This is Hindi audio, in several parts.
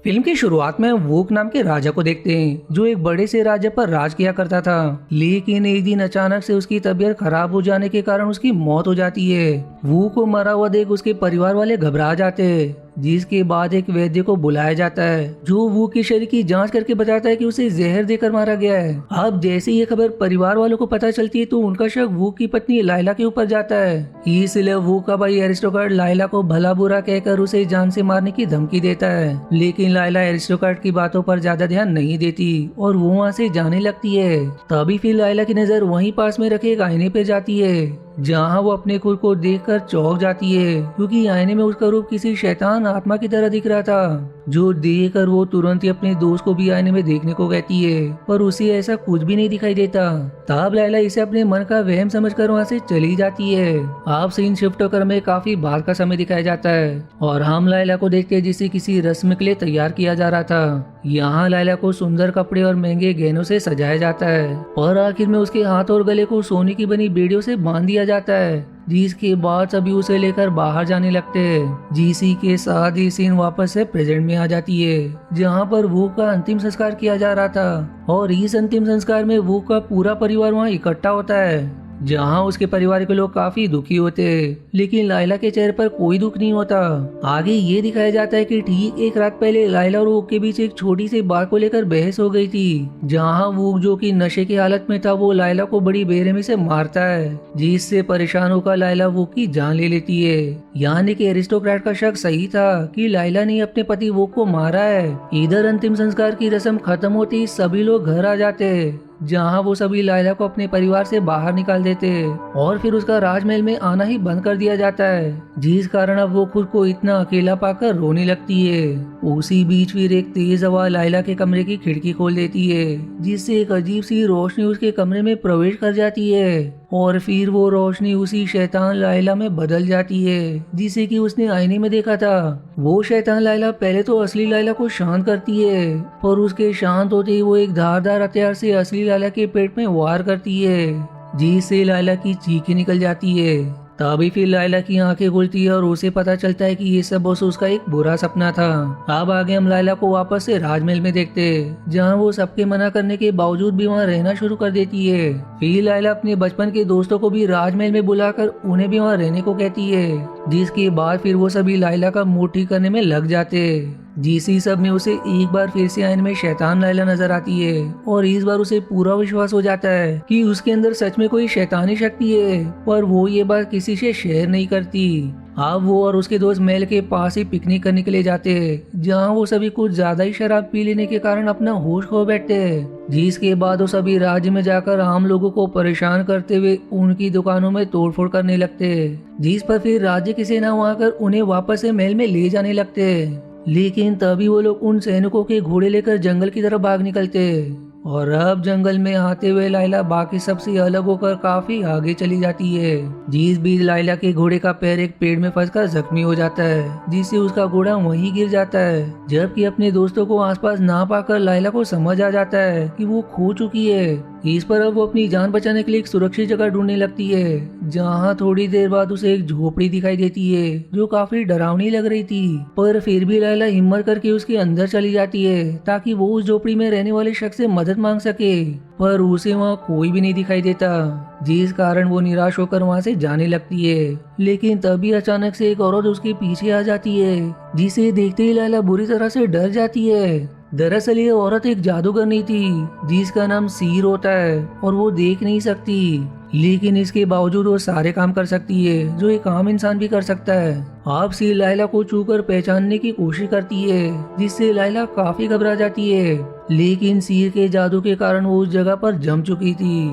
फिल्म की शुरुआत में वूक नाम के राजा को देखते हैं जो एक बड़े से राज्य पर राज किया करता था। लेकिन एक दिन अचानक से उसकी तबीयत खराब हो जाने के कारण उसकी मौत हो जाती है। वू को मरा हुआ देख उसके परिवार वाले घबरा जाते हैं, जिसके बाद एक वैद्य को बुलाया जाता है जो वू के शरीर की जांच करके बताता है कि उसे जहर देकर मारा गया है। अब जैसे ये खबर परिवार वालों को पता चलती है तो उनका शक वू की पत्नी लाइला के ऊपर जाता है। इसलिए वू का भाई एरिस्टोक्रेट लाइला को भला बुरा कहकर उसे जान से मारने की धमकी देता है। लेकिन लाइला एरिस्टोक्रेट की बातों पर ज्यादा ध्यान नहीं देती और वो वहाँ से जाने लगती है। तभी फिर लाइला की नजर वहीं पास में रखे एक आईने पे जाती है, जहाँ वो अपने खुद को देखकर चौंक जाती है क्योंकि आईने में उसका रूप किसी शैतान आत्मा की तरह दिख रहा था। जो देखकर वो तुरंत ही अपने दोस्त को भी आईने में देखने को कहती है, पर उसे ऐसा कुछ भी नहीं दिखाई देता। तब लैला इसे अपने मन का वहम समझकर वहाँ से चली जाती है। आप सीन शिफ्ट होकर में काफी बाद का समय दिखाया जाता है और हम लैला को देखते हैं जिसे किसी रस्म के लिए तैयार किया जा रहा था। यहाँ लैला को सुंदर कपड़े और महंगे गहनों से सजाया जाता है और आखिर में उसके हाथ और गले को सोने की बनी बेड़ियों से बांध दिया जाता है, जिसके बाद सभी उसे लेकर बाहर जाने लगते हैं। जीसी के साथ ये सीन वापस से प्रेजेंट में आ जाती है जहाँ पर वू का अंतिम संस्कार किया जा रहा था और इस अंतिम संस्कार में वू का पूरा परिवार वहाँ इकट्ठा होता है, जहाँ उसके परिवार के लोग काफी दुखी होते हैं। लेकिन लाइला के चेहरे पर कोई दुख नहीं होता। आगे ये दिखाया जाता है कि ठीक एक रात पहले लाइला और वूक के बीच एक छोटी सी बात को लेकर बहस हो गई थी, जहाँ वूक जो कि नशे की हालत में था वो लाइला को बड़ी बेरहमी से मारता है, जिससे परेशान होकर लाइला वूक की जान ले लेती है। यानी कि एरिस्टोक्रेट का शक सही था कि लाइला ने अपने पति वूक को मारा है। इधर अंतिम संस्कार की रस्म खत्म होती सभी लोग घर आ जाते हैं, जहाँ वो सभी लाइला को अपने परिवार से बाहर निकाल देते और फिर उसका राजमहल में आना ही बंद कर दिया जाता है, जिस कारण अब वो खुद को इतना अकेला पाकर रोने लगती है। उसी बीच फिर एक तेज हवा लाइला के कमरे की खिड़की खोल देती है, जिससे एक अजीब सी रोशनी उसके कमरे में प्रवेश कर जाती है और फिर वो रोशनी उसी शैतान लाइला में बदल जाती है जिसे कि उसने आईने में देखा था। वो शैतान लाइला पहले तो असली लाइला को शांत करती है, पर उसके शांत होते ही वो एक धारदार हथियार से असली लाइला के पेट में वार करती है, जिससे लाइला की चीखें निकल जाती है। तभी फिर लाइला की आंखें खुलती है और उसे पता चलता है कि ये सब बस उसका एक बुरा सपना था। अब आगे हम लाइला को वापस से राजमहल में देखते हैं, जहाँ वो सबके मना करने के बावजूद भी वहाँ रहना शुरू कर देती है। फिर लाइला अपने बचपन के दोस्तों को भी राजमहल में बुलाकर उन्हें भी वहाँ रहने को कहती है, जिसके बाद फिर वो सभी लाइला का मूड ठीक करने में लग जाते। जीसी सब में उसे एक बार फिर से आईने में शैतान लाइला नजर आती है और इस बार उसे पूरा विश्वास हो जाता है कि उसके अंदर सच में कोई शैतानी शक्ति है, पर वो ये बात किसी से शेयर नहीं करती। अब वो और उसके दोस्त महल के पास ही पिकनिक करने के लिए जाते हैं, जहाँ वो सभी कुछ ज्यादा ही शराब पी लेने के कारण अपना होश खो बैठते हैं, जिसके बाद वो सभी राज्य में जाकर आम लोगों को परेशान करते हुए उनकी दुकानों में तोड़फोड़ करने लगते हैं, जिस पर फिर राज्य की सेना वहाँ कर उन्हें वापस से महल में ले जाने लगते हैं। लेकिन तभी वो लोग उन सैनिकों के घोड़े लेकर जंगल की तरफ भाग निकलते और अब जंगल में आते हुए लाइला बाकी सबसे अलग होकर काफी आगे चली जाती है। जिस बीच लाइला के घोड़े का पैर एक पेड़ में फंसकर जख्मी हो जाता है, जिससे उसका घोड़ा वहीं गिर जाता है। जबकि अपने दोस्तों को आसपास ना पाकर लाइला को समझ आ जाता है कि वो खो चुकी है। इस पर अब वो अपनी जान बचाने के लिए एक सुरक्षित जगह ढूंढने लगती है, जहाँ थोड़ी देर बाद उसे एक झोपड़ी दिखाई देती है जो काफी डरावनी लग रही थी, पर फिर भी लाइला हिम्मत करके उसके अंदर चली जाती है ताकि वो उस झोपड़ी में रहने वाले शख्स से मदद मांग सके, पर उसे वहाँ कोई भी नहीं दिखाई देता, जिस कारण वो निराश होकर वहाँ से जाने लगती है। लेकिन तभी अचानक से एक औरत उसके पीछे आ जाती है, जिसे देखते ही लाइला बुरी तरह से डर जाती है। दरअसल ये औरत एक जादूगर नहीं थी जिसका नाम सीर होता है और वो देख नहीं सकती, लेकिन इसके बावजूद वो सारे काम कर सकती है जो एक आम इंसान भी कर सकता है। आप सीर लाइला को छूकर पहचानने की कोशिश करती है, जिससे लाइला काफी घबरा जाती है। लेकिन सीर के जादू के कारण वो उस जगह पर जम चुकी थी,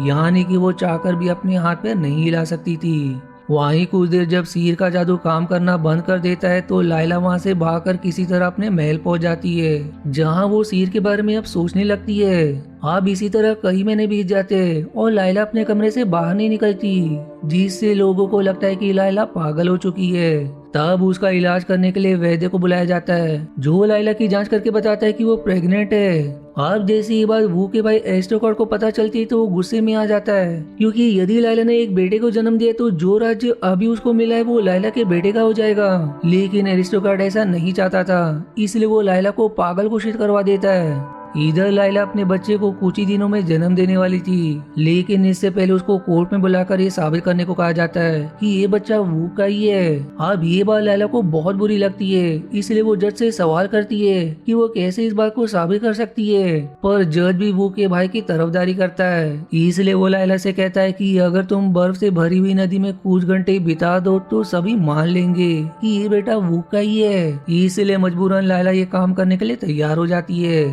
यानी कि वो चाहकर भी अपने हाथ पैर नहीं हिला सकती थी। वहीं कुछ देर जब सीर का जादू काम करना बंद कर देता है तो लाइला वहां से भागकर किसी तरह अपने महल पहुंच जाती है, जहां वो सीर के बारे में अब सोचने लगती है। अब इसी तरह कई महीने बीत जाते और लाइला अपने कमरे से बाहर नहीं निकलती, जिससे लोगों को लगता है कि लाइला पागल हो चुकी है। तब उसका इलाज करने के लिए वैद्य को बुलाया जाता है, जो लाइला की जांच करके बताता है कि वो प्रेग्नेंट है। अब जैसे ये बात वू के भाई एरिस्टोकॉर्ड को पता चलती है तो वो गुस्से में आ जाता है, क्योंकि यदि लाइला ने एक बेटे को जन्म दिया तो जो राज्य अभी उसको मिला है वो लाइला के बेटे का हो जाएगा। लेकिन एरिस्टोकॉर्ड ऐसा नहीं चाहता था, इसलिए वो लाइला को पागल घोषित करवा देता है। इधर लाइला अपने बच्चे को कुछ ही दिनों में जन्म देने वाली थी, लेकिन इससे पहले उसको कोर्ट में बुलाकर ये साबित करने को कहा जाता है कि ये बच्चा वू का ही है। अब ये बात लाइला को बहुत बुरी लगती है, इसलिए वो जज से सवाल करती है कि वो कैसे इस बात को साबित कर सकती है, पर जज भी वू के भाई की तरफदारी करता है। इसलिए वो लाइला से कहता है कि अगर तुम बर्फ से भरी हुई नदी में कुछ घंटे बिता दो तो सभी मान लेंगे कि ये बेटा वू का ही है। इसलिए मजबूरन लाइला ये काम करने के लिए तैयार हो जाती है।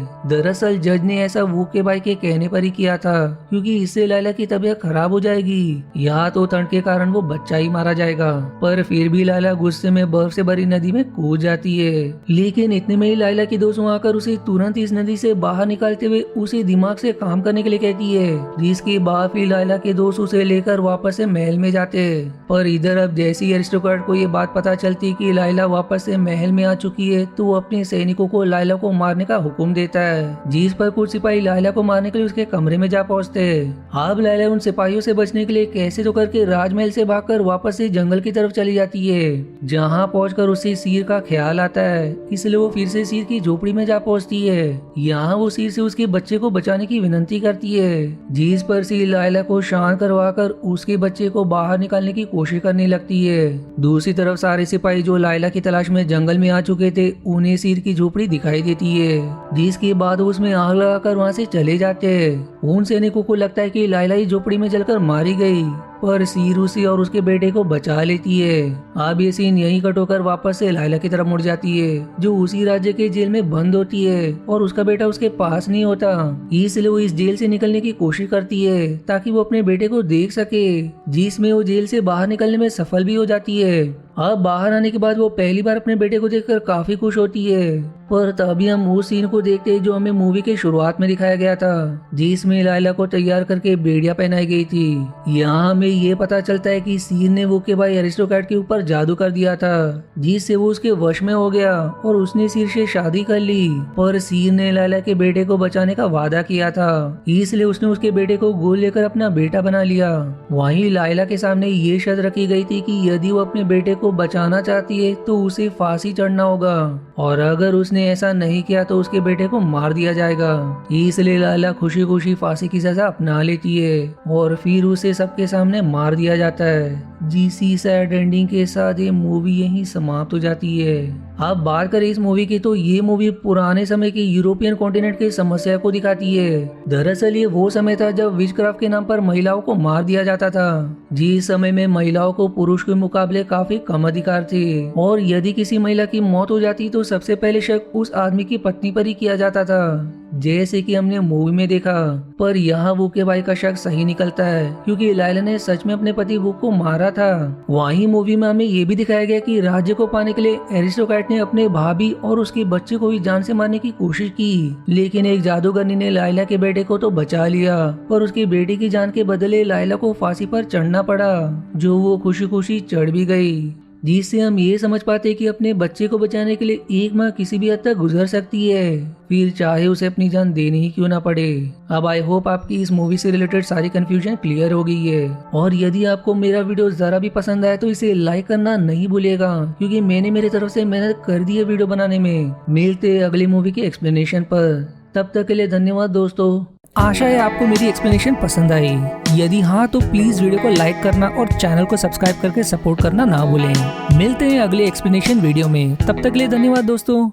दरअसल जज ने ऐसा वू के भाई के कहने पर ही किया था, क्योंकि इससे लाइला की तबीयत खराब हो जाएगी या तो ठंड के कारण वो बच्चा ही मारा जाएगा। पर फिर भी लाइला गुस्से में बर्फ से भरी नदी में कूद जाती है। लेकिन इतने में ही लाइला की दोस्त आकर उसे तुरंत इस नदी से बाहर निकालते हुए उसे दिमाग से काम करने के लिए कहती है, जिसके बाद फिर लाइला के दोस्त उसे लेकर वापस से महल में जाते हैं। पर इधर अब जैसे ही एरिस्टोक्रेट को ये बात पता चलती कि लाइला वापस से महल में आ चुकी है तो वो अपने सैनिकों को लाइला को मारने का हुक्म देता है, जिस पर कुछ सिपाही लाइला को मारने के लिए उसके कमरे में जा पहुंचते हैं। अब लाइला उन सिपाहियों से बचने के लिए कैसे तो करके राजमहल से भागकर वापस से जंगल की तरफ चली जाती है, जहां पहुंचकर उसे सिर का ख्याल आता है, इसलिए वो फिर से सिर की झोपड़ी में जा पहुंचती है। यहाँ वो सिर से उसके बच्चे को बचाने की विनती करती है, जिस पर सिर लाइला को शांत करवाकर उसके बच्चे को बाहर निकालने की कोशिश करने लगती है। दूसरी तरफ सारे सिपाही जो लाइला की तलाश में जंगल में आ चुके थे उन्हें सिर की झोपड़ी दिखाई देती है, जिसके बाद उसमें आग लगाकर वहां से चले जाते हैं। उन सैनिकों को लगता है कि लाइला ही झोपड़ी में जलकर मारी गई, पर सीर उसी और उसके बेटे को बचा लेती है। अब ये सीन यहीं कट होकर वापस से लाइला की तरफ मुड़ जाती है, जो उसी राज्य के जेल में बंद होती है और उसका बेटा उसके पास नहीं होता। इसलिए वो इस जेल से निकलने की कोशिश करती है ताकि वो अपने बेटे को देख सके, जिसमें वो जेल से बाहर निकलने में सफल भी हो जाती है। अब बाहर आने के बाद वो पहली बार अपने बेटे को देखकर काफी खुश होती है। पर तभी हम उस सीन को देखते हैं जो हमें मूवी के शुरुआत में दिखाया गया था, जिसमें लाइला को तैयार करके बेड़िया पहनाई गई थी। यहाँ हमें ये पता चलता है कि सीर ने वो के भाई एरिस्टोक्रेट के ऊपर जादू कर दिया था, जिससे वो उसके वश में हो गया और उसने सीर से शादी कर ली। पर सीर ने लाइला के बेटे को बचाने का वादा किया था, इसलिए उसने उसके बेटे को गोद लेकर अपना बेटा बना लिया। वहीं लाइला के सामने ये शर्त रखी गई थी कि यदि वो अपने बेटे को बचाना चाहती है तो उसे फांसी चढ़ना होगा, और अगर उसने ऐसा नहीं किया तो उसके बेटे को मार दिया जाएगा। इसलिए लाइला खुशी खुशी फांसी की सजा अपना लेती है और फिर उसे सबके सामने मार दिया जाता है। जीसी सैड एंडिंग के साथ ये मूवी यहीं समाप्त हो जाती है। अब बात करें इस मूवी की तो ये मूवी पुराने समय के यूरोपियन कॉन्टिनेंट की समस्या को दिखाती है। दरअसल ये वो समय था जब विचक्राफ्ट के नाम पर महिलाओं को मार दिया जाता था, जिस समय में महिलाओं को पुरुष के मुकाबले काफी कम अधिकार थे, और यदि किसी महिला की मौत हो जाती तो सबसे पहले शक उस आदमी की पत्नी पर ही किया जाता था, जैसे कि हमने मूवी में देखा। पर यहाँ वो के भाई का शक सही निकलता है, क्योंकि लाइला ने सच में अपने पति वो को मारा था। वहीं मूवी में हमें ये भी दिखाया गया कि राज्य को पाने के लिए एरिस्टोक्रेट ने अपने भाभी और उसके बच्चे को भी जान से मारने की कोशिश की, लेकिन एक जादूगरनी ने लाइला के बेटे को तो बचा लिया, पर उसके बेटे की जान के बदले लाइला को फांसी पर चढ़ना पड़ा, जो वो खुशी खुशी चढ़ भी गई। जिससे हम ये समझ पाते कि अपने बच्चे को बचाने के लिए एक माँ किसी भी हद तक गुजर सकती है, फिर चाहे उसे अपनी जान देनी ही क्यों ना पड़े। अब आई होप आपकी इस मूवी से रिलेटेड सारी कंफ्यूजन क्लियर हो गई है, और यदि आपको मेरा वीडियो जरा भी पसंद आया तो इसे लाइक करना नहीं भूलिएगा, क्योंकि मैंने मेरी तरफ से मेहनत कर दी है वीडियो बनाने में। मिलते हैं अगली मूवी के एक्सप्लेनेशन पर, तब तक के लिए धन्यवाद दोस्तों। आशा है आपको मेरी एक्सप्लेनेशन पसंद आई। यदि हाँ तो प्लीज वीडियो को लाइक करना और चैनल को सब्सक्राइब करके सपोर्ट करना ना भूलें। मिलते हैं अगले एक्सप्लेनेशन वीडियो में, तब तक के लिए धन्यवाद दोस्तों।